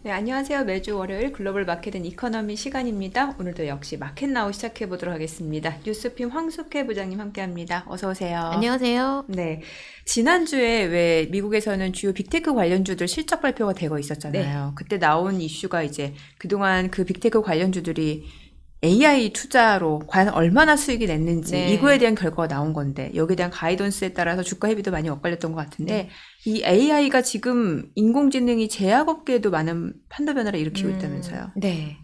네, 안녕하세요. 매주 월요일 글로벌 마켓 앤 이코노미 시간입니다. 오늘도 역시 마켓 나우 시작해 보도록 하겠습니다. 뉴스핌 황숙혜 부장님 함께합니다. 어서 오세요. 안녕하세요. 네, 지난주에 왜 미국에서는 주요 빅테크 관련주들 실적 발표가 되고 네. 있었잖아요. 그때 나온 이슈가 이제 그동안 그 빅테크 관련주들이 AI 투자로 과연 얼마나 수익이 냈는지 이거에 네. 대한 결과가 나온 건데 여기에 대한 가이던스에 따라서 주가 헤비도 많이 엇갈렸던 것 같은데 네. 이 AI가 지금 인공지능이 제약업계에도 많은 판도 변화를 일으키고 있다면서요. 네.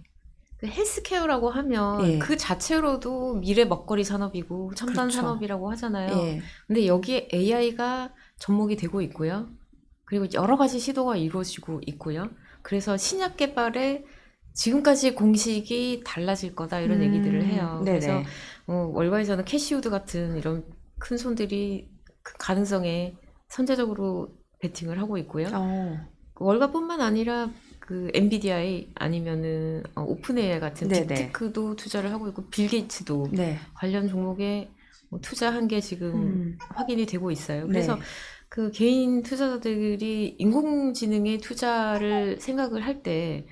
그 헬스케어라고 하면 예, 그 자체로도 미래 먹거리 산업이고 첨단 그렇죠. 산업이라고 하잖아요. 예, 근데 여기에 AI가 접목이 되고 있고요. 그리고 여러 가지 시도가 이루어지고 있고요. 그래서 신약 개발에 지금까지 공식이 달라질 거다 이런 얘기들을 해요. 그래서 네네. 월가에서는 캐시우드 같은 이런 큰 손들이 그 가능성에 선제적으로 베팅을 하고 있고요. 어, 월가뿐만 아니라 그 엔비디아이 아니면은 오픈 AI 같은 네네. 딥테크도 투자를 하고 있고 빌 게이츠도 네. 관련 종목에 투자한 게 지금 음, 확인이 되고 있어요. 그래서 네. 그 개인 투자자들이 인공지능에 투자를 생각을 할 때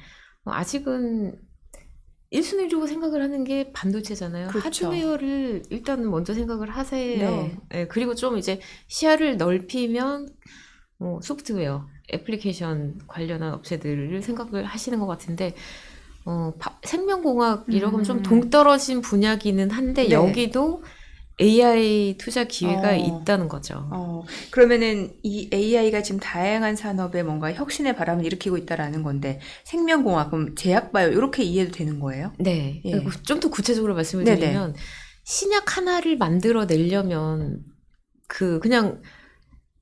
아직은 1순위로 생각을 하는 게 반도체잖아요. 그렇죠. 하드웨어를 일단 먼저 생각을 하세요. 네. 예, 그리고 좀 이제 시야를 넓히면 소프트웨어, 애플리케이션 관련한 업체들을 생각을 하시는 것 같은데, 생명공학 이런 건 좀 음, 동떨어진 분야기는 한데, 네. 여기도 AI 투자 기회가 어, 있다는 거죠. 그러면은 이 AI가 지금 다양한 산업에 뭔가 혁신의 바람을 일으키고 있다라는 건데 생명공학, 그럼 제약바이오 이렇게 이해도 되는 거예요? 네. 예. 좀 더 구체적으로 말씀을 네네. 드리면, 신약 하나를 만들어 내려면, 그냥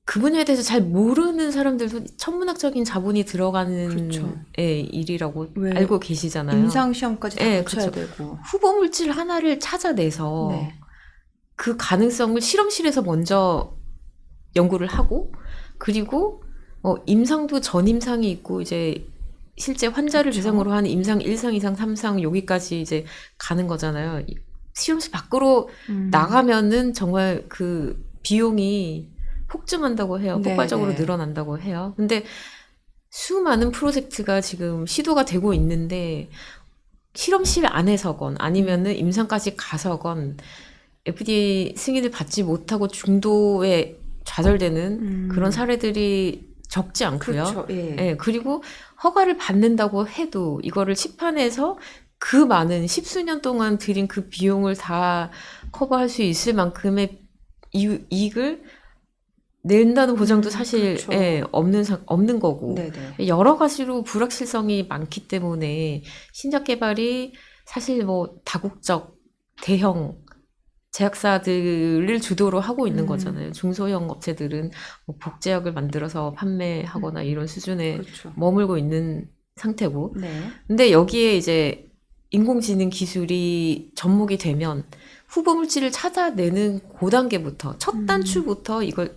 그 분야에 대해서 잘 모르는 사람들도 천문학적인 자본이 그렇죠. 들어가는 일이라고 왜 알고 계시잖아요. 임상시험까지 다 예, 거쳐야 그렇죠. 되고. 후보 물질 하나를 찾아내서 네. 그 가능성을 실험실에서 먼저 연구를 하고, 그리고 임상도 전임상이 있고 이제 실제 환자를 그쵸. 대상으로 하는 임상 1상, 2상, 3상 여기까지 이제 가는 거잖아요. 실험실 밖으로 음, 나가면은 정말 그 비용이 폭증한다고 해요. 폭발적으로 네네. 늘어난다고 해요. 근데 수많은 프로젝트가 지금 시도가 되고 있는데 실험실 안에서건 음, 아니면은 임상까지 가서건 FDA 승인을 받지 못하고 중도에 좌절되는 그런 음, 사례들이 적지 않고요. 그렇죠. 예. 예, 그리고 허가를 받는다고 해도 이거를 시판해서 그 많은 십수년 동안 들인 그 비용을 다 커버할 수 있을 만큼의 이익을 낸다는 보장도 사실 그렇죠. 없는 거고 네네. 여러 가지로 불확실성이 많기 때문에 신작 개발이 사실 뭐 다국적 대형 제약사들을 주도로 하고 있는 음, 거잖아요. 중소형 업체들은 뭐 복제약을 만들어서 판매하거나 이런 수준에 그렇죠. 머물고 있는 상태고. 네. 근데 여기에 이제 인공지능 기술이 접목이 되면 후보 물질을 찾아내는 그 단계부터, 첫 음, 단추부터 이걸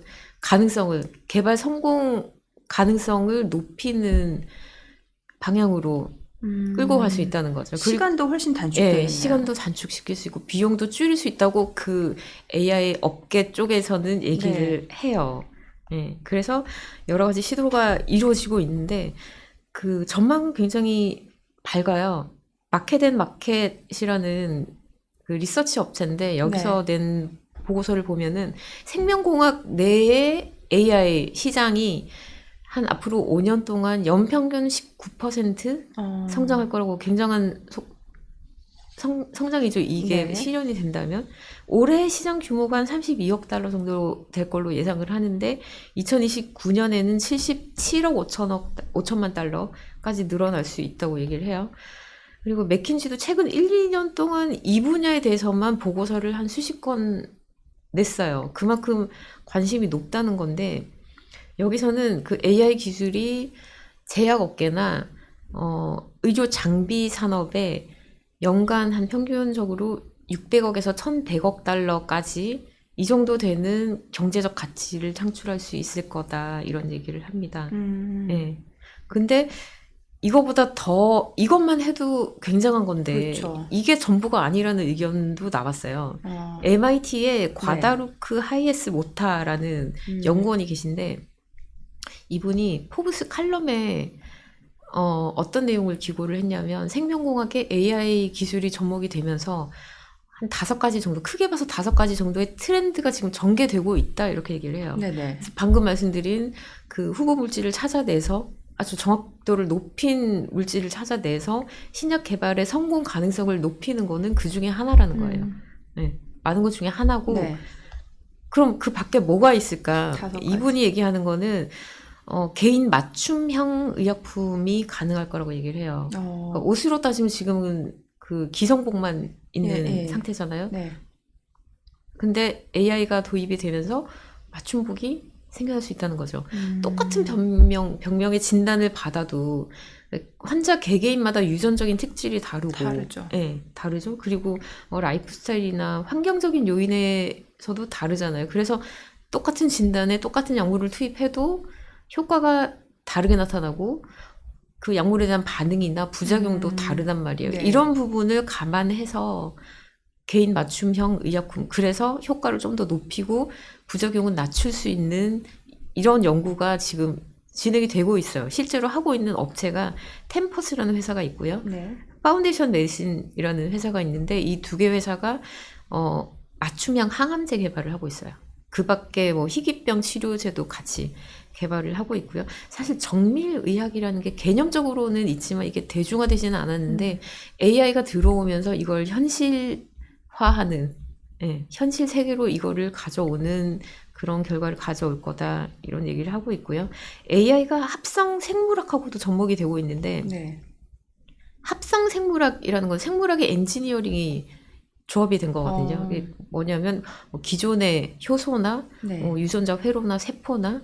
개발 성공 가능성을 높이는 방향으로 끌고 갈 수 음, 있다는 거죠. 그리고 시간도 훨씬 예, 단축되겠네요. 시간도 단축시킬 수 있고 비용도 줄일 수 있다고 그 AI 업계 쪽에서는 네. 얘기를 해요. 예, 그래서 여러 가지 시도가 이루어지고 있는데 그 전망은 굉장히 밝아요. 마켓앤 마켓이라는 그 리서치 업체인데 네. 여기서 낸 보고서를 보면은 생명공학 내의 AI 시장이 한 앞으로 5년 동안 연평균 19% 어, 성장할 거라고 굉장한 성장이죠. 이게 네. 실현이 된다면 올해 시장 규모가 한 32억 달러 정도 될 걸로 예상을 하는데 2029년에는 77억 5천만 달러까지 늘어날 수 있다고 얘기를 해요. 그리고 맥킨지도 최근 1, 2년 동안 이 분야에 대해서만 보고서를 한 수십 건 냈어요. 그만큼 관심이 높다는 건데 여기서는 그 AI 기술이 제약업계나 의료 장비 산업에 연간 한 평균적으로 600억에서 1,100억 달러까지 이 정도 되는 경제적 가치를 창출할 수 있을 거다 이런 얘기를 합니다. 음, 예. 근데 이거보다 더 이것만 해도 굉장한 건데 그렇죠. 이게 전부가 아니라는 의견도 나왔어요. 어, MIT의 네. 과다루크 하이에스 모타라는 음, 연구원이 계신데 이분이 포브스 칼럼에 어떤 내용을 기고를 했냐면 생명공학에 AI 기술이 접목이 되면서 한 5가지 정도, 크게 봐서 5가지 정도의 트렌드가 지금 전개되고 있다 이렇게 얘기를 해요. 네네. 그래서 방금 말씀드린 그 후보 물질을 찾아내서 아주 정확도를 높인 물질을 찾아내서 신약 개발의 성공 가능성을 높이는 거는 그 중에 하나라는 거예요. 네, 많은 것 중에 하나고 네. 그럼 그 밖에 뭐가 있을까? 5가지. 이분이 얘기하는 거는 개인 맞춤형 의약품이 가능할 거라고 얘기를 해요. 그러니까 옷으로 따지면 지금은 그 기성복만 있는 예, 예. 상태잖아요. 네. 근데 AI가 도입이 되면서 맞춤복이 생겨날 수 있다는 거죠. 음. 똑같은 병명의 진단을 받아도 환자 개개인마다 유전적인 특질이 다르고 다르죠. 예, 다르죠. 그리고 라이프 스타일이나 환경적인 요인에서도 다르잖아요. 그래서 똑같은 진단에 똑같은 약물을 투입해도 효과가 다르게 나타나고 그 약물에 대한 반응이나 부작용도 다르단 말이에요. 네. 이런 부분을 감안해서 개인 맞춤형 의약품, 그래서 효과를 좀 더 높이고 부작용은 낮출 수 있는 이런 연구가 지금 진행이 되고 있어요. 실제로 하고 있는 업체가 템퍼스라는 회사가 있고요. 네. 파운데이션 메디신이라는 회사가 있는데 이 2개 회사가 맞춤형 항암제 개발을 하고 있어요. 그 밖에 뭐 희귀병 치료제도 같이 개발을 하고 있고요. 사실 정밀의학이라는 게 개념적으로는 있지만 이게 대중화되지는 않았는데 AI가 들어오면서 이걸 현실화하는 현실 세계로 이거를 가져오는 그런 결과를 가져올 거다 이런 얘기를 하고 있고요. AI가 합성 생물학하고도 접목이 되고 있는데 네. 합성 생물학이라는 건 생물학의 엔지니어링이 조합이 된 거거든요. 이게 뭐냐면 기존의 효소나 네. 유전자 회로나 세포나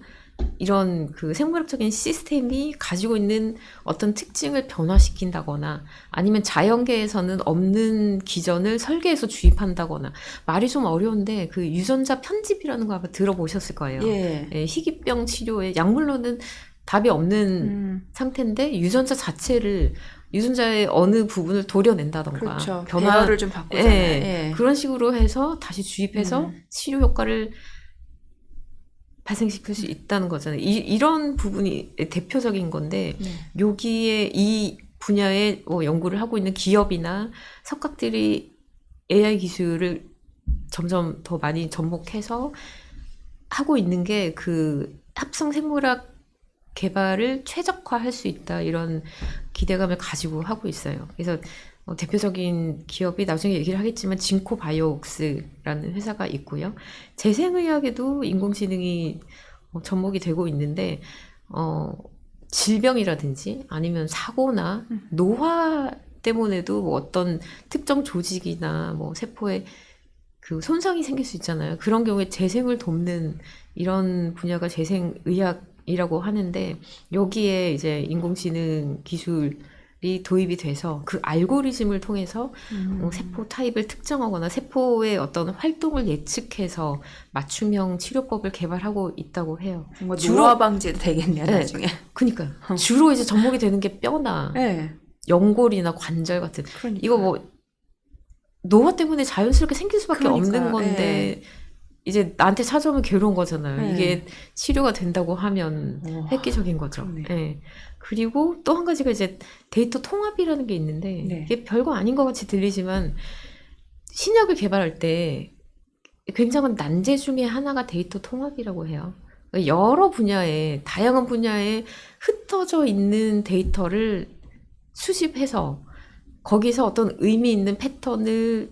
이런 그 생물학적인 시스템이 가지고 있는 어떤 특징을 변화시킨다거나 아니면 자연계에서는 없는 기전을 설계해서 주입한다거나 말이 좀 어려운데 그 유전자 편집이라는 거 아마 들어보셨을 거예요. 예. 희귀병 치료에 약물로는 답이 없는 상태인데 유전자의 어느 부분을 도려낸다던가 그렇죠. 배열을 좀 바꾸잖아요. 예. 그런 식으로 해서 다시 주입해서 치료 효과를 발생시킬 수 있다는 거잖아요. 이런 부분이 대표적인 건데 네. 여기에 이 분야에 연구를 하고 있는 기업이나 석학들이 AI 기술을 점점 더 많이 접목해서 하고 있는 게 그 합성 생물학 개발을 최적화할 수 있다 이런 기대감을 가지고 하고 있어요. 그래서 대표적인 기업이 나중에 얘기를 하겠지만 진코 바이오웍스라는 회사가 있고요. 재생의학에도 인공지능이 접목이 되고 있는데 질병이라든지 아니면 사고나 노화 때문에도 뭐 어떤 특정 조직이나 뭐 세포에 그 손상이 생길 수 있잖아요. 그런 경우에 재생을 돕는 이런 분야가 재생의학이라고 하는데 여기에 이제 인공지능 기술이 도입이 돼서 그 알고리즘을 통해서 세포 타입을 특정하거나 세포의 어떤 활동을 예측해서 맞춤형 치료법을 개발하고 있다고 해요. 뭔가 노화 방지도 되겠네요, 나중에. 그러니까요. 주로 이제 접목이 되는 게 뼈나 네. 연골이나 관절 같은. 그러니까. 이거 뭐 노화 때문에 자연스럽게 생길 수밖에 없는 그러니까요. 건데 이제 나한테 찾아오면 괴로운 거잖아요. 이게 치료가 된다고 하면 획기적인 거죠. 네. 그리고 또 한 가지가 이제 데이터 통합이라는 게 있는데 이게 별거 아닌 것 같이 들리지만 신약을 개발할 때 굉장한 난제 중에 하나가 데이터 통합이라고 해요. 여러 분야에 다양한 분야에 흩어져 있는 데이터를 수집해서 거기서 어떤 의미 있는 패턴을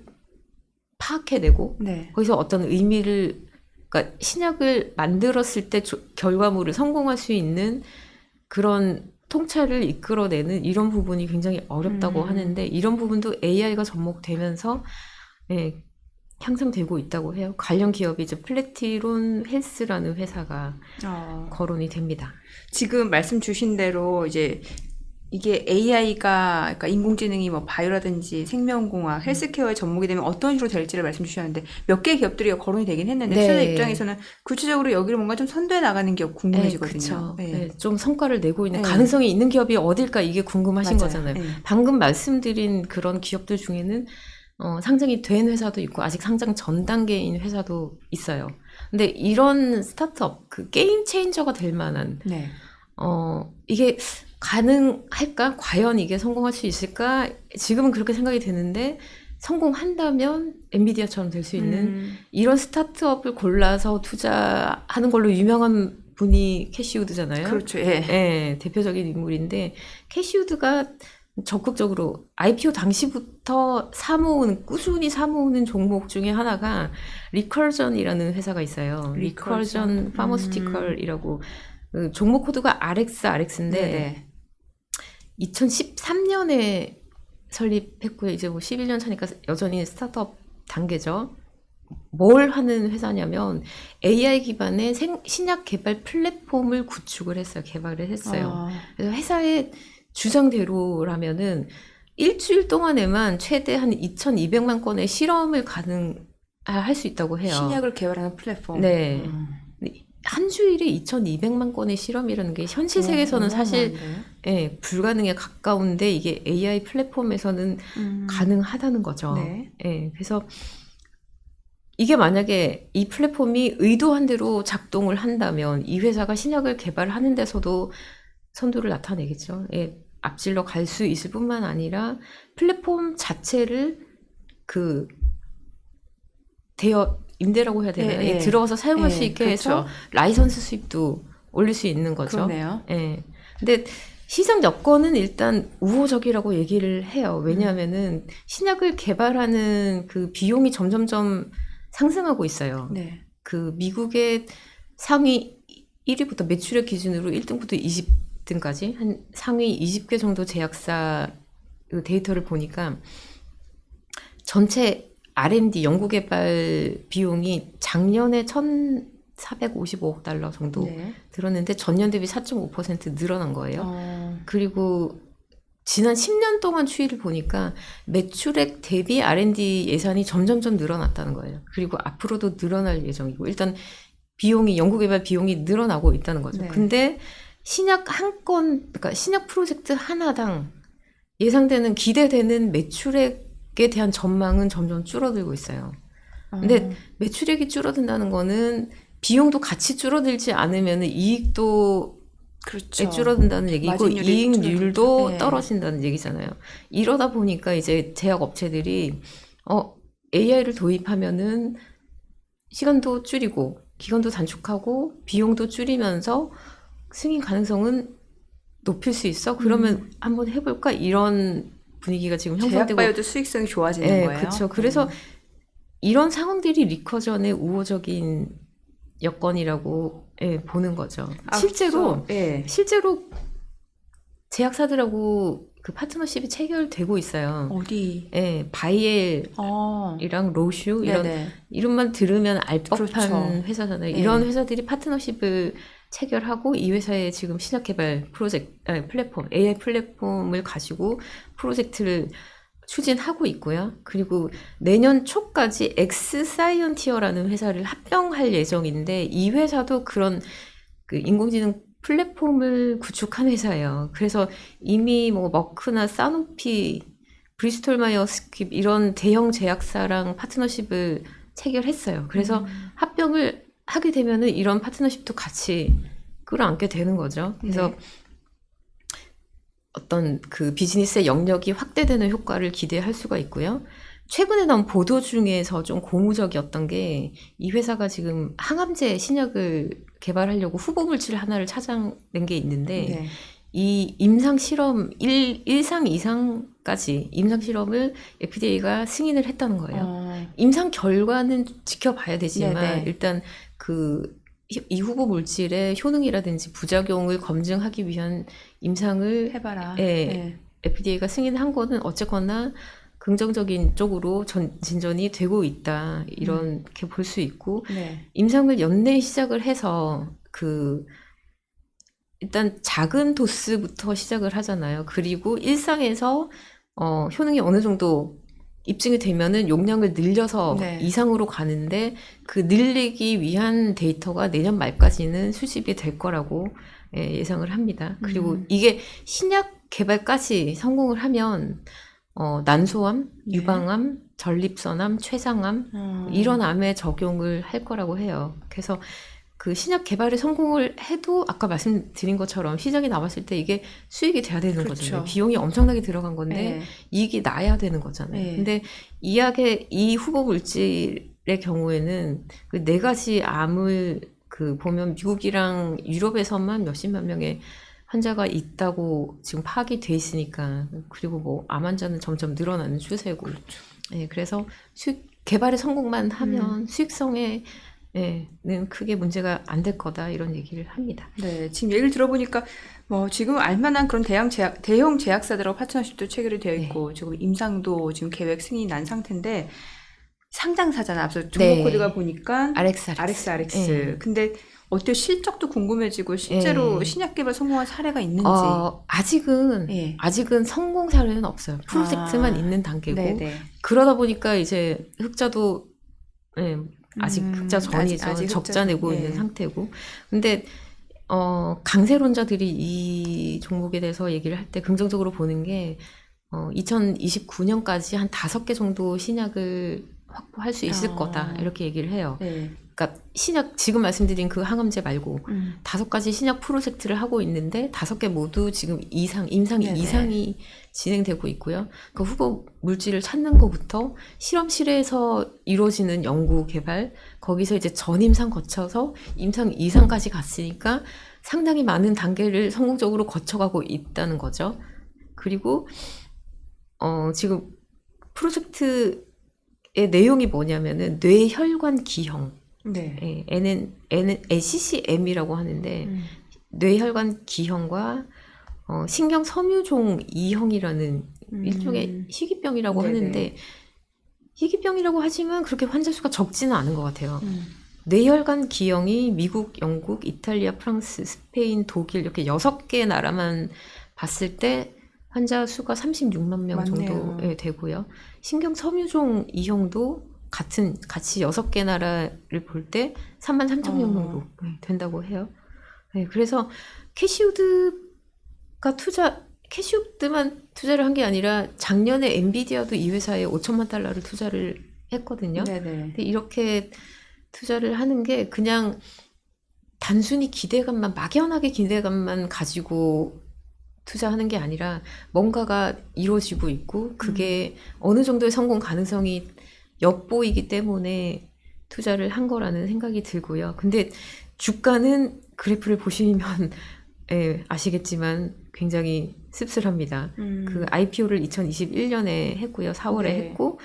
파악해내고 거기서 어떤 의미를 그러니까 신약을 만들었을 때 결과물을 성공할 수 있는 그런 통찰을 이끌어내는 이런 부분이 굉장히 어렵다고 하는데 이런 부분도 AI가 접목되면서 향상되고 있다고 해요. 관련 기업이 이제 플래티론 헬스라는 회사가 거론이 됩니다. 지금 말씀 주신 대로 이제 이게 AI가 그러니까 인공지능이 뭐 바이오라든지 생명공학, 헬스케어에 접목이 되면 어떤 식으로 될지를 말씀 주셨는데 몇 개의 기업들이 거론이 되긴 했는데 투자 입장에서는 구체적으로 여기를 뭔가 좀 선도해 나가는 기업 궁금해지거든요. 좀 성과를 내고 있는 가능성이 있는 기업이 어딜까 이게 궁금하신 거잖아요. 방금 말씀드린 그런 기업들 중에는 상장이 된 회사도 있고 아직 상장 전 단계인 회사도 있어요. 근데 이런 스타트업, 그 게임 체인저가 될 만한 이게 가능할까? 과연 이게 성공할 수 있을까? 지금은 그렇게 생각이 되는데 성공한다면 엔비디아처럼 될 수 있는 이런 스타트업을 골라서 투자하는 걸로 유명한 분이 캐시우드잖아요. 그렇죠. 예. 예, 대표적인 인물인데 캐시우드가 적극적으로 IPO 당시부터 꾸준히 사모으는 종목 중에 하나가 리컬전이라는 회사가 있어요. 리컬전 파머스티컬이라고 그 종목 코드가 RX인데 네네. 2013년에 설립했고요. 이제 뭐 11년 차니까 여전히 스타트업 단계죠. 뭘 하는 회사냐면 AI 기반의 신약 개발 플랫폼을 구축을 했어요. 개발을 했어요. 그래서 회사의 주장대로라면은 일주일 동안에만 최대 한 2,200만 건의 실험을 할 수 있다고 해요. 신약을 개발하는 플랫폼. 네. 한 주일에 2,200만 건의 실험이라는 게 현실 세계에서는 사실 예, 불가능에 가까운데 이게 AI 플랫폼에서는 가능하다는 거죠. 네. 예, 그래서 이게 만약에 이 플랫폼이 의도한 대로 작동을 한다면 이 회사가 신약을 개발하는 데서도 선두를 나타내겠죠. 예, 앞질러 갈 수 있을 뿐만 아니라 플랫폼 자체를 임대라고 해야 되나요? 예, 예. 들어가서 사용할 수 예, 있게 그렇죠. 해서 라이선스 수입도 올릴 수 있는 거죠. 그러네요. 예. 근데 시장 여건은 일단 우호적이라고 얘기를 해요. 왜냐하면은 신약을 개발하는 그 비용이 점점점 상승하고 있어요. 네. 그 미국의 상위 1위부터 매출액 기준으로 1등부터 20등까지 한 상위 20개 정도 제약사 그 데이터를 보니까 전체 R&D 연구개발 비용이 작년에 1,455억 달러 정도 네. 들었는데 전년 대비 4.5% 늘어난 거예요. 그리고 지난 10년 동안 추이를 보니까 매출액 대비 R&D 예산이 점점점 늘어났다는 거예요. 그리고 앞으로도 늘어날 예정이고 일단 연구개발 비용이 늘어나고 있다는 거죠. 네. 근데 신약 그러니까 신약 프로젝트 하나당 예상되는 기대되는 매출액에 대한 전망은 점점 줄어들고 있어요. 근데 매출액이 줄어든다는 거는 비용도 같이 줄어들지 않으면 이익도 그렇죠. 줄어든다는 얘기고 마진율이 이익률도 네. 떨어진다는 얘기잖아요. 이러다 보니까 이제 제약 업체들이 AI를 도입하면은 시간도 줄이고 기간도 단축하고 비용도 줄이면서 승인 가능성은 높일 수 있어? 그러면 한번 해볼까? 이런 분위기가 지금 형성되고 제약바이오도 수익성이 좋아지는 네, 거예요. 그렇죠. 그래서 이런 상황들이 리커전의 우호적인 여건이라고 보는 거죠. 실제로 제약사들하고 그 파트너십이 체결되고 있어요. 어디? 바이엘이랑 로슈 이런 이름만 들으면 알 법한 그렇죠. 회사잖아요. 이런 회사들이 파트너십을 체결하고 이 회사의 지금 신약개발 플랫폼, AI 플랫폼을 가지고 프로젝트를 추진하고 있고요. 그리고 내년 초까지 엑스사이언티어라는 회사를 합병할 예정인데 이 회사도 그런 그 인공지능 플랫폼을 구축한 회사예요. 그래서 이미 뭐 머크나 사노피, 브리스톨 마이어 스킵 이런 대형 제약사랑 파트너십을 체결했어요. 그래서 합병을 하게 되면은 이런 파트너십도 같이 끌어안게 되는 거죠. 그래서 어떤 그 비즈니스의 영역이 확대되는 효과를 기대할 수가 있고요. 최근에 나온 보도 중에서 좀 고무적이었던 게 이 회사가 지금 항암제 신약을 개발하려고 후보 물질 하나를 찾아낸 게 있는데 이 임상 실험 1상 2상까지 임상 실험을 FDA가 승인을 했다는 거예요. 임상 결과는 지켜봐야 되지만 일단 이 후보 물질의 효능이라든지 부작용을 검증하기 위한 임상을 해봐라. FDA가 승인한 거는 어쨌거나 긍정적인 쪽으로 진전이 되고 있다. 이렇게 볼 수 있고 임상을 연내에 시작을 해서 일단 작은 도스부터 시작을 하잖아요. 그리고 일상에서 효능이 어느 정도 입증이 되면은 용량을 늘려서 이상으로 가는데 그 늘리기 위한 데이터가 내년 말까지는 수집이 될 거라고 예상을 합니다. 그리고 이게 신약 개발까지 성공을 하면 난소암, 유방암, 전립선암, 췌장암 이런 암에 적용을 할 거라고 해요. 그래서 그 신약 개발에 성공을 해도 아까 말씀드린 것처럼 시장에 나왔을 때 이게 수익이 돼야 되는 그렇죠. 거잖아요. 비용이 엄청나게 들어간 건데 네. 이익이 나야 되는 거잖아요. 네. 근데 이 후보 물질의 경우에는 그 네 가지 암을 그 보면 미국이랑 유럽에서만 몇십만 명의 환자가 있다고 지금 파악이 돼 있으니까, 그리고 뭐 암 환자는 점점 늘어나는 추세고. 그렇죠. 예, 그래서 개발에 성공만 하면 수익성에 는 크게 문제가 안 될 거다 이런 얘기를 합니다. 네, 지금 얘기를 들어보니까 뭐 지금 알만한 그런 대형 제약사들하고 파트너십도 체결이 되어 있고 지금 임상도 지금 계획 승인이 난 상태인데 상장사잖아. 앞서 종목 네. 코드가 보니까 RXRX. RXRX. 네. 근데 어때 실적도 궁금해지고 실제로 네. 신약 개발 성공한 사례가 있는지. 아직은 성공 사례는 없어요. 프로젝트만 있는 단계고. 네네. 그러다 보니까 이제 흑자도 아직 흑자 전이죠. 아직 적자 내고 있는 상태고. 근데 강세론자들이 이 종목에 대해서 얘기를 할 때 긍정적으로 보는 게 2029년까지 한 5개 정도 신약을 확보할 수 있을 거다 이렇게 얘기를 해요. 네. 그러니까 신약 지금 말씀드린 그 항암제 말고 5가지 신약 프로젝트를 하고 있는데 5개 모두 지금 임상 네네. 이상이 진행되고 있고요. 그 후보 물질을 찾는 것부터 실험실에서 이루어지는 연구 개발, 거기서 이제 전임상 거쳐서 임상 이상까지 갔으니까 상당히 많은 단계를 성공적으로 거쳐가고 있다는 거죠. 그리고 지금 프로젝트의 내용이 뭐냐면은 뇌혈관 기형, 네. NCCM이라고 하는데 뇌혈관 기형과 신경 섬유종 이형이라는 일종의 희귀병이라고 네네. 하는데, 희귀병이라고 하지만 그렇게 환자 수가 적지는 않은 것 같아요. 뇌혈관 기형이 미국, 영국, 이탈리아, 프랑스, 스페인, 독일 이렇게 6개 나라만 봤을 때 환자 수가 36만 명 정도 맞네요. 되고요. 신경 섬유종 이형도 같이 6개 나라를 볼 때 3만 3천 명 정도 된다고 해요. 네, 그래서 캐시우드만 투자를 한 게 아니라 작년에 엔비디아도 이 회사에 5천만 달러를 투자를 했거든요. 네네. 근데 이렇게 투자를 하는 게 그냥 단순히 막연하게 기대감만 가지고 투자하는 게 아니라 뭔가가 이루어지고 있고 그게 어느 정도의 성공 가능성이 엿보이기 때문에 투자를 한 거라는 생각이 들고요. 근데 주가는 그래프를 보시면 아시겠지만 굉장히 씁쓸합니다. 그 IPO를 2021년에 했고요. 4월에 네. 했고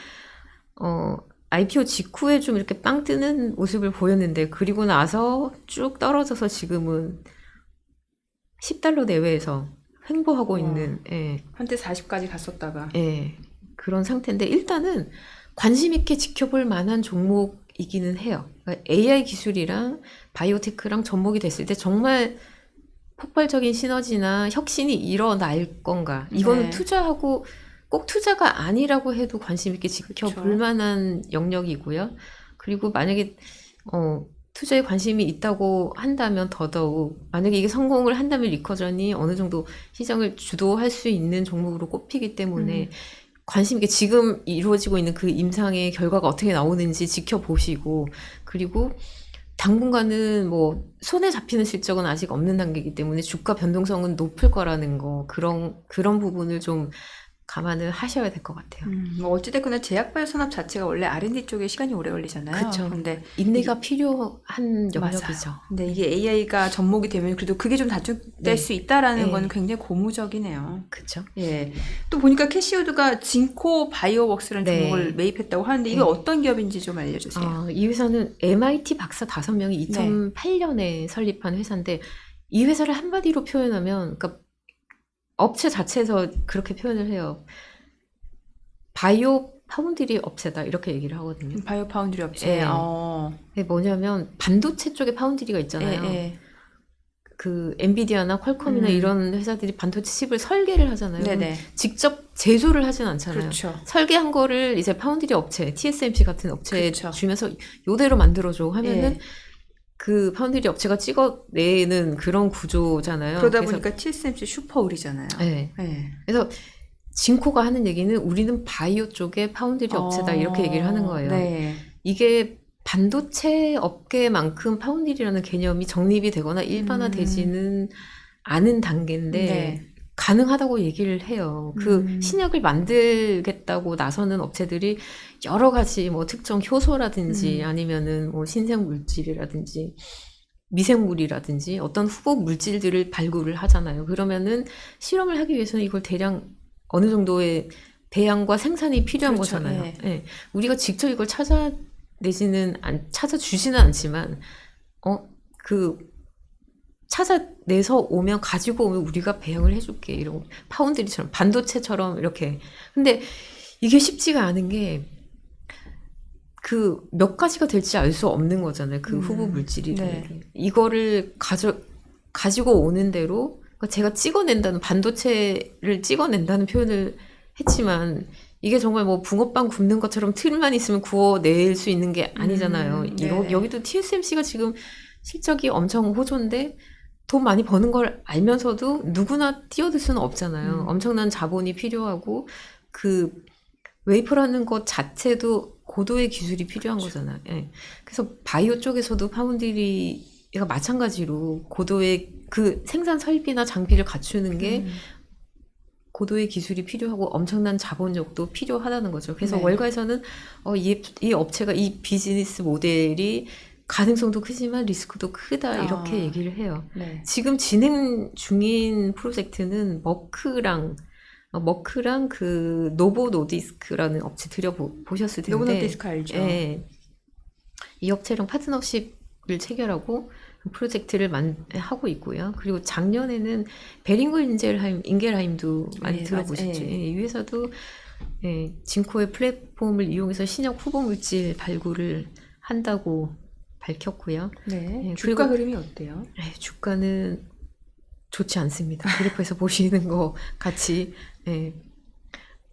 IPO 직후에 좀 이렇게 빵 뜨는 모습을 보였는데, 그리고 나서 쭉 떨어져서 지금은 $10 내외에서 횡보하고 있는 한때 40까지 갔었다가. 그런 상태인데, 일단은 관심 있게 지켜볼 만한 종목이기는 해요. 그러니까 AI 기술이랑 바이오테크랑 접목이 됐을 때 정말 폭발적인 시너지나 혁신이 일어날 건가. 이거는 투자하고 꼭 투자가 아니라고 해도 관심 있게 지켜볼 만한 영역이고요. 그리고 만약에 투자에 관심이 있다고 한다면 더더욱, 만약에 이게 성공을 한다면 리커전이 어느 정도 시장을 주도할 수 있는 종목으로 꼽히기 때문에 관심 있게 지금 이루어지고 있는 그 임상의 결과가 어떻게 나오는지 지켜보시고, 그리고 당분간은 뭐 손에 잡히는 실적은 아직 없는 단계이기 때문에 주가 변동성은 높을 거라는 거, 그런 부분을 좀 감안을 하셔야 될 것 같아요. 뭐 어찌됐거나 제약바이오 산업 자체가 원래 R&D 쪽에 시간이 오래 걸리잖아요. 그쵸. 근데 인내가 필요한 영역이죠. 근데 이게 AI가 접목이 되면 그래도 그게 좀 단축될 수 있다라는 건 굉장히 고무적이네요. 그렇죠. 예. 또 보니까 캐시우드가 진코 바이오웍스라는 종목을 매입했다고 하는데 이게 어떤 기업인지 좀 알려주세요. 이 회사는 MIT 박사 5명이 2008년에 설립한 회사인데, 이 회사를 한마디로 표현하면, 그러니까 업체 자체에서 그렇게 표현을 해요. 바이오 파운드리 업체다 이렇게 얘기를 하거든요. 바이오 파운드리 업체. 그게 뭐냐면 반도체 쪽에 파운드리가 있잖아요. 그 엔비디아나 퀄컴이나 이런 회사들이 반도체 칩을 설계를 하잖아요. 직접 제조를 하진 않잖아요. 그렇죠. 설계한 거를 이제 파운드리 업체, TSMC 같은 업체에 주면서 요대로 만들어줘 하면은 그 파운드리 업체가 찍어내는 그런 구조잖아요. 그러다 보니까 TSMC 슈퍼울이잖아요. 그래서 진코가 하는 얘기는 우리는 바이오 쪽에 파운드리 업체다 이렇게 얘기를 하는 거예요. 이게 반도체 업계만큼 파운드리라는 개념이 정립이 되거나 일반화되지는 않은 단계인데 네. 가능하다고 얘기를 해요. 그 신약을 만들겠다고 나서는 업체들이 여러 가지 뭐 특정 효소라든지 아니면은 뭐 신생 물질이라든지 미생물이라든지 어떤 후보 물질들을 발굴을 하잖아요. 그러면은 실험을 하기 위해서는 이걸 대량 어느 정도의 배양과 생산이 필요한 그렇죠. 거잖아요. 네. 예. 우리가 직접 이걸 찾아주지는 않지만, 그, 찾아내서 오면, 가지고 오면 우리가 배양을 해줄게. 이런, 파운드리처럼, 반도체처럼 이렇게. 근데 이게 쉽지가 않은 게, 그 몇 가지가 될지 알 수 없는 거잖아요. 그 후보 물질이. 네. 이거를 가지고 오는 대로, 그러니까 제가 찍어낸다는, 반도체를 찍어낸다는 표현을 했지만, 이게 정말 뭐 붕어빵 굽는 것처럼 틀만 있으면 구워낼 수 있는 게 아니잖아요. 네. 여기도 TSMC가 지금 실적이 엄청 호조인데 돈 많이 버는 걸 알면서도 누구나 뛰어들 수는 없잖아요. 엄청난 자본이 필요하고 그 웨이퍼라는 것 자체도 고도의 기술이 필요한 거잖아요. 예. 그래서 바이오 쪽에서도 파운드리가 마찬가지로 고도의 그 생산 설비나 장비를 갖추는 게 고도의 기술이 필요하고 엄청난 자본력도 필요하다는 거죠. 그래서 네. 월가에서는 이 업체가 이 비즈니스 모델이 가능성도 크지만 리스크도 크다 이렇게 얘기를 해요. 네. 지금 진행 중인 프로젝트는 머크랑 그 노보노디스크라는 업체 들여보셨을 텐데 노보노디스크 알죠? 예, 이 업체랑 파트너십을 체결하고 프로젝트를 하고 있고요. 그리고 작년에는 베링거 인겔하임도 많이 네, 들어보셨죠. 맞아요. 예, 이 회사도 진코의 플랫폼을 이용해서 신약 후보 물질 발굴을 한다고 밝혔고요. 네. 예, 주가 그리고 흐름이 어때요? 주가는 좋지 않습니다. 그래프에서 보시는 거 같이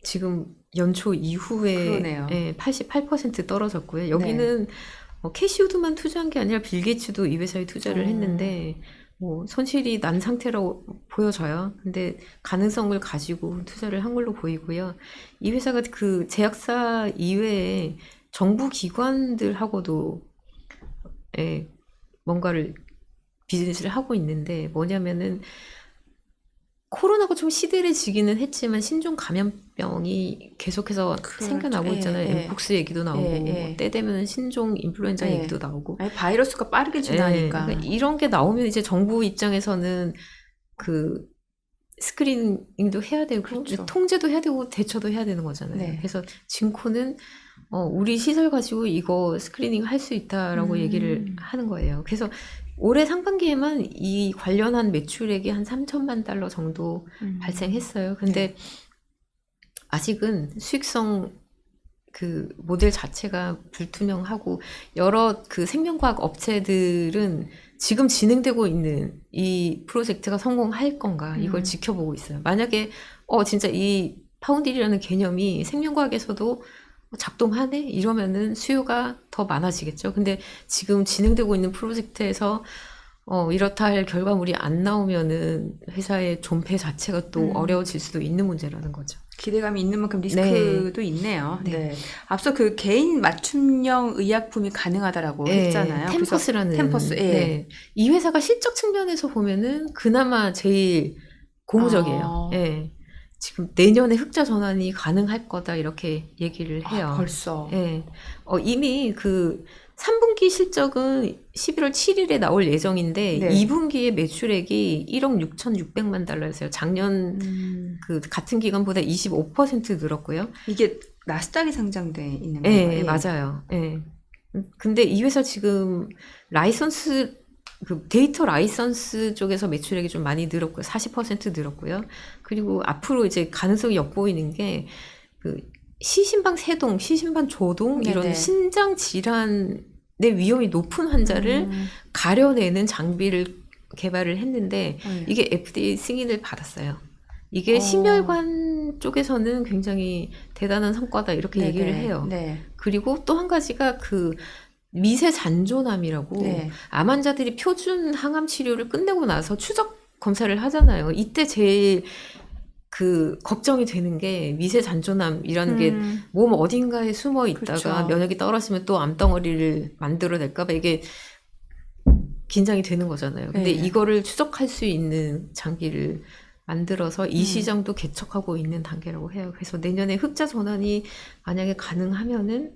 지금 연초 이후에 그러네요. 88% 떨어졌고요. 여기는 캐시우드만 투자한 게 아니라 빌 게이츠도 이 회사에 투자를 했는데 뭐 손실이 난 상태라고 보여져요. 근데 가능성을 가지고 투자를 한 걸로 보이고요. 이 회사가 그 제약사 이외에 정부 기관들하고도 뭔가를 비즈니스를 하고 있는데 뭐냐면은 코로나가 좀 시들해지기는 했지만 신종 감염병이 계속해서 생겨나고 있잖아요. 엠폭스 얘기도 나오고 뭐때 되면 신종 인플루엔자 얘기도 나오고. 아니, 바이러스가 빠르게 진화하니까. 그러니까 이런 게 나오면 이제 정부 입장에서는 그 스크리닝도 해야 되고 그렇죠. 통제도 해야 되고 대처도 해야 되는 거잖아요. 네. 그래서 진코는 우리 시설 가지고 이거 스크리닝 할 수 있다라고 얘기를 하는 거예요. 그래서 올해 상반기에만 이 관련한 매출액이 한 3천만 달러 정도 발생했어요. 근데 아직은 수익성 그 모델 자체가 불투명하고 여러 그 생명과학 업체들은 지금 진행되고 있는 이 프로젝트가 성공할 건가 이걸 지켜보고 있어요. 만약에 진짜 이 파운드리라는 개념이 생명과학에서도 작동하네? 이러면은 수요가 더 많아지겠죠. 근데 지금 진행되고 있는 프로젝트에서 이렇다 할 결과물이 안 나오면은 회사의 존폐 자체가 또 어려워질 수도 있는 문제라는 거죠. 기대감이 있는 만큼 리스크도 있네요. 네. 앞서 그 개인 맞춤형 의약품이 가능하다라고 했잖아요. 템퍼스라는. 템퍼스. 예. 이 회사가 실적 측면에서 보면은 그나마 제일 고무적이에요. 지금 내년에 흑자 전환이 가능할 거다 이렇게 얘기를 해요. 벌써. 이미 그 3분기 실적은 11월 7일에 나올 예정인데 2분기에 매출액이 1억 6,600만 달러였어요. 작년 그 같은 기간보다 25% 늘었고요. 이게 나스닥에 상장돼 있는 거예요? 네, 맞아요. 근데 이 회사 지금 라이선스 그 데이터 라이선스 쪽에서 매출액이 좀 많이 늘었고요. 40% 늘었고요. 그리고 앞으로 이제 가능성이 엿보이는 게 그 시신방 세동, 시신방 조동 이런 신장 질환의 위험이 높은 환자를 가려내는 장비를 개발을 했는데 이게 FDA 승인을 받았어요. 이게 심혈관 쪽에서는 굉장히 대단한 성과다 이렇게 얘기를 해요. 그리고 또 한 가지가 그 미세 잔존암이라고 암 환자들이 표준 항암 치료를 끝내고 나서 추적 검사를 하잖아요. 이때 제일 그 걱정이 되는 게 미세 잔존암이라는 게 몸 어딘가에 숨어 있다가 그렇죠. 면역이 떨어지면 또 암덩어리를 만들어낼까봐 이게 긴장이 되는 거잖아요. 근데 네. 이거를 추적할 수 있는 장비를 만들어서 이 시장도 개척하고 있는 단계라고 해요. 그래서 내년에 흑자 전환이 만약에 가능하면은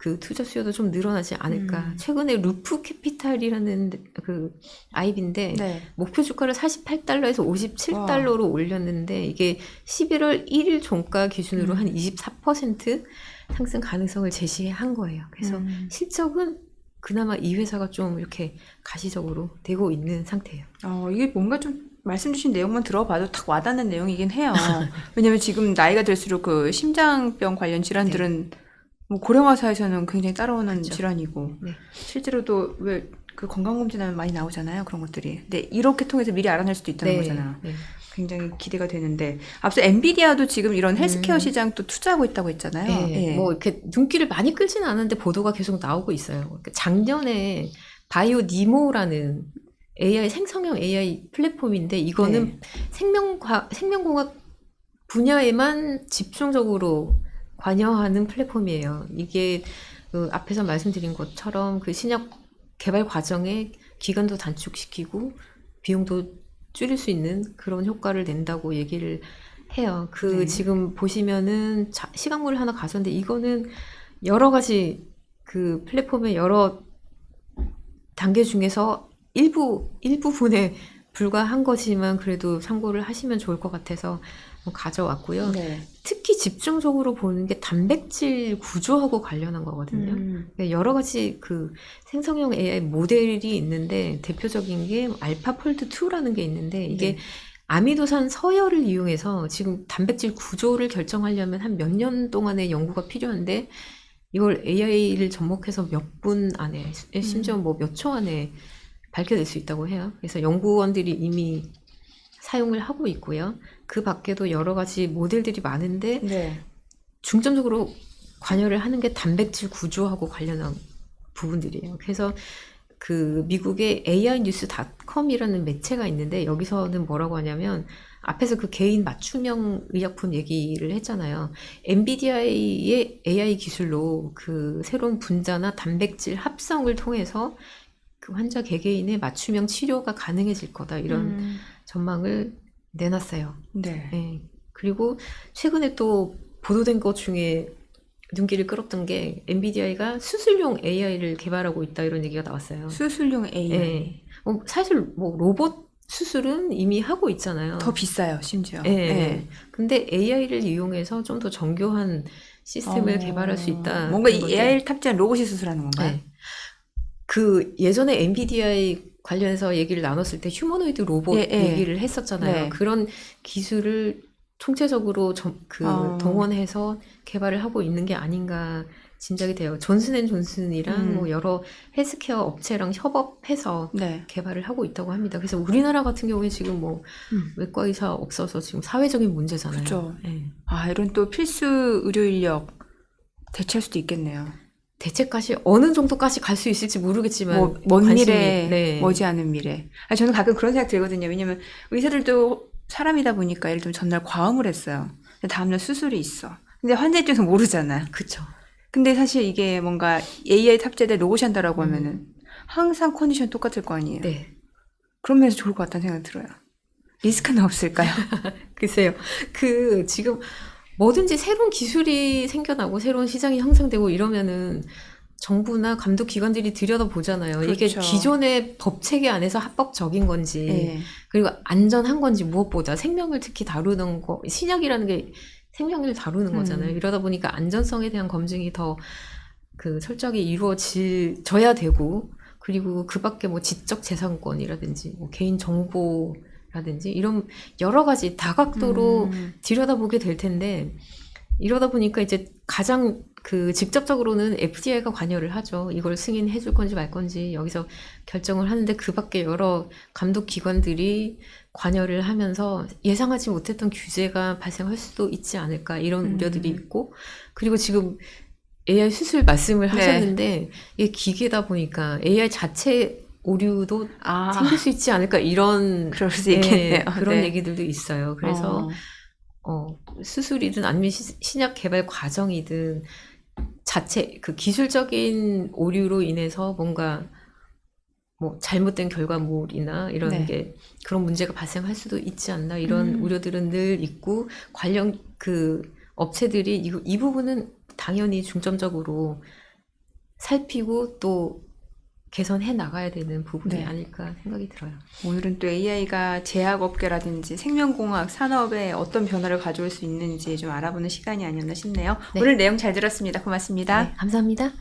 그 투자 수요도 좀 늘어나지 않을까. 최근에 루프 캐피탈이라는 그 아이비인데 네. 목표 주가를 48달러에서 57달러로 올렸는데 이게 11월 1일 종가 기준으로 한 24% 상승 가능성을 제시한 거예요. 그래서 실적은 그나마 이 회사가 좀 이렇게 가시적으로 되고 있는 상태예요. 이게 뭔가 좀 말씀 주신 내용만 들어봐도 딱 와닿는 내용이긴 해요. 왜냐면 지금 나이가 들수록 그 심장병 관련 질환들은 뭐 고령화사에서는 굉장히 따라오는 그렇죠. 질환이고 네. 실제로도 왜 그 건강검진하면 많이 나오잖아요. 그런 것들이. 근데 이렇게 통해서 미리 알아낼 수도 있다는 거잖아요. 네. 굉장히 기대가 되는데 앞서 엔비디아도 지금 이런 헬스케어 시장 또 투자하고 있다고 했잖아요. 네. 예. 뭐 이렇게 눈길을 많이 끌지는 않았는데 보도가 계속 나오고 있어요. 그러니까 작년에 바이오 니모라는 AI 생성형 AI 플랫폼인데 이거는 생명공학 분야에만 집중적으로 관여하는 플랫폼이에요. 이게 그 앞에서 말씀드린 것처럼 그 신약 개발 과정에 기간도 단축시키고 비용도 줄일 수 있는 그런 효과를 낸다고 얘기를 해요. 지금 보시면은 시각물을 하나 가져왔는데 이거는 여러 가지 그 플랫폼의 여러 단계 중에서 일부분에 불과한 거지만 그래도 참고를 하시면 좋을 것 같아서 가져왔고요. 네. 특히 집중적으로 보는 게 단백질 구조하고 관련한 거거든요. 여러 가지 그 생성형 AI 모델이 있는데 대표적인 게 알파폴드 2라는 게 있는데 이게 아미노산 서열을 이용해서 지금 단백질 구조를 결정하려면 한 몇 년 동안의 연구가 필요한데 이걸 AI를 접목해서 몇 분 안에 심지어 뭐 몇 초 안에 밝혀낼 수 있다고 해요. 그래서 연구원들이 이미 사용을 하고 있고요. 그 밖에도 여러 가지 모델들이 많은데 중점적으로 관여를 하는 게 단백질 구조하고 관련한 부분들이에요. 그래서 그 미국의 AInews.com이라는 매체가 있는데 여기서는 뭐라고 하냐면 앞에서 그 개인 맞춤형 의약품 얘기를 했잖아요. 엔비디아의 AI 기술로 그 새로운 분자나 단백질 합성을 통해서 그 환자 개개인의 맞춤형 치료가 가능해질 거다. 이런 전망을 내놨어요. 네. 그리고 최근에 또 보도된 것 중에 눈길을 끌었던 게 엔비디아가 수술용 AI를 개발하고 있다 이런 얘기가 나왔어요. 수술용 AI. 네. 사실 뭐 로봇 수술은 이미 하고 있잖아요. 더 비싸요, 심지어. 네. 근데 AI를 이용해서 좀 더 정교한 시스템을 개발할 수 있다. 뭔가 이 AI를 탑재한 로봇이 수술하는 건가요? 네. 그 예전에 엔비디아에 관련해서 얘기를 나눴을 때 휴머노이드 로봇 얘기를 했었잖아요. 그런 기술을 총체적으로 동원해서 개발을 하고 있는 게 아닌가 짐작이 돼요. 존슨앤존슨이랑 뭐 여러 헬스케어 업체랑 협업해서 개발을 하고 있다고 합니다. 그래서 우리나라 같은 경우에 지금 뭐 외과 의사 없어서 지금 사회적인 문제잖아요. 그렇죠. 이런 또 필수 의료 인력 대체할 수도 있겠네요. 대체까지 어느 정도까지 갈 수 있을지 모르겠지만 먼 미래, 머지않은 미래. 저는 가끔 그런 생각 들거든요. 왜냐면 의사들도 사람이다 보니까 예를 들면 전날 과음을 했어요. 근데 다음날 수술이 있어. 근데 환자 입장에서 모르잖아요. 그쵸. 근데 사실 이게 뭔가 AI 탑재된 로봇이 한다라고 하면은 항상 컨디션 똑같을 거 아니에요. 네. 그런 면에서 좋을 것 같다는 생각이 들어요. 리스크는 없을까요? 글쎄요. 지금 뭐든지 새로운 기술이 생겨나고 새로운 시장이 형성되고 이러면은 정부나 감독 기관들이 들여다보잖아요. 그렇죠. 이게 기존의 법 체계 안에서 합법적인 건지 그리고 안전한 건지 무엇보다 생명을 특히 다루는 거 신약이라는 게 생명을 다루는 거잖아요. 이러다 보니까 안전성에 대한 검증이 더 철저하게 이루어져야 되고 그리고 그 밖에 뭐 지적 재산권이라든지 뭐 개인 정보라든지 이런 여러 가지 다각도로 들여다보게 될 텐데 이러다 보니까 이제 가장 직접적으로는 FDA가 관여를 하죠. 이걸 승인해 줄 건지 말 건지 여기서 결정을 하는데 그 밖에 여러 감독 기관들이 관여를 하면서 예상하지 못했던 규제가 발생할 수도 있지 않을까 이런 우려들이 있고 그리고 지금 AI 수술 말씀을 하셨는데 이게 기계다 보니까 AI 자체 오류도 아, 생길 수 있지 않을까 이런 그럴 수 있겠네요. 그런 네. 얘기들도 있어요. 그래서 수술이든 아니면 신약 개발 과정이든 자체 그 기술적인 오류로 인해서 뭔가 뭐 잘못된 결과물이나 이런 네. 게 그런 문제가 발생할 수도 있지 않나 이런 우려들은 늘 있고 관련 그 업체들이 이 부분은 당연히 중점적으로 살피고 또 개선해 나가야 되는 부분이 네. 아닐까 생각이 들어요. 오늘은 또 AI가 제약업계라든지 생명공학 산업에 어떤 변화를 가져올 수 있는지 좀 알아보는 시간이 아니었나 싶네요. 네. 오늘 내용 잘 들었습니다. 고맙습니다. 네, 감사합니다.